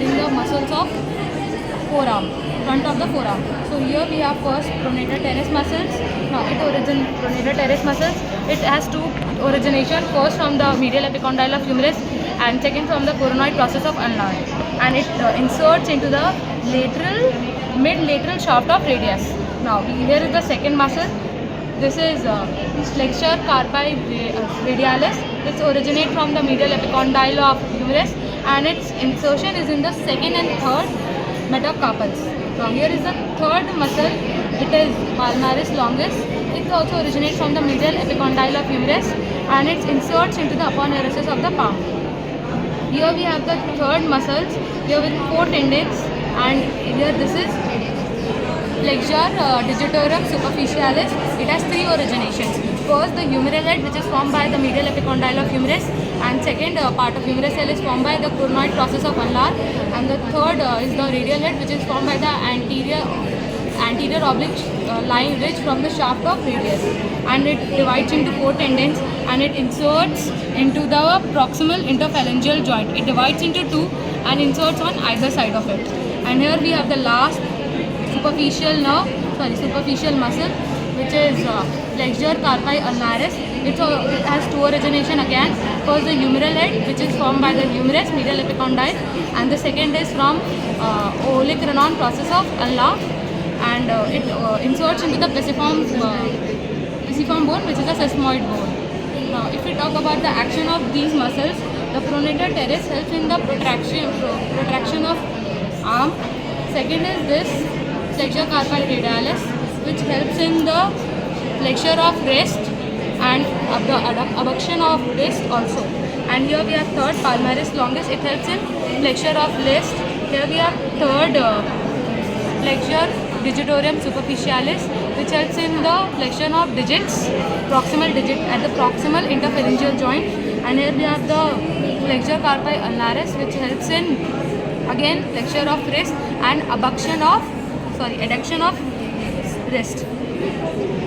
studying the muscles of forearm, front of the forearm. So here we have first pronator teres muscles. Now pronator teres muscles. It has two origination. First from the medial epicondyle of humerus, and second from the coronoid process of ulnar. And it inserts into the mid-lateral shaft of radius. Now here is the second muscle. This is flexure carpi radialis. This originates from the medial epicondyle of humerus, and its insertion is in the second and third metacarpals. Now here is the third muscle. It is palmaris longus. It also originates from the medial epicondyle of humerus, and it inserts into the upper neuritis of the palm. Here we have the third muscles. Here with 4 tendons, and here this is flexure digitorum superficialis. It has 3 originations. First, the humeral head, which is formed by the medial epicondyle of humerus, and second part of humerus cell is formed by the coronoid process of ulnar, and the third is the radial head, which is formed by the anterior oblique line ridge from the shaft of radius, and it divides into 4 tendons, and it inserts into the proximal interphalangeal joint. It divides into 2 and inserts on either side of it. And here we have the last superficial muscle, which is flexure carpi ulnaris. It has 2 origination again. First, the humeral head, which is formed by the humerus medial epicondyle, and the second is from olecranon process of ulnar, and it inserts into the pisiform bone, which is a sesamoid bone. Now, if we talk about the action of these muscles, the pronator teres helps in the protraction of arm. Second is this flexure carpi radialis, which helps in the flexure of wrist and abduction of wrist also. And here we have third palmaris longus. It helps in flexure of wrist. Here we have third flexure digitorum superficialis, which helps in the flexion of digits, proximal digit at the proximal interphalangeal joint. And here we have the flexure carpi ulnaris, which helps in again flexure of wrist and adduction of wrist.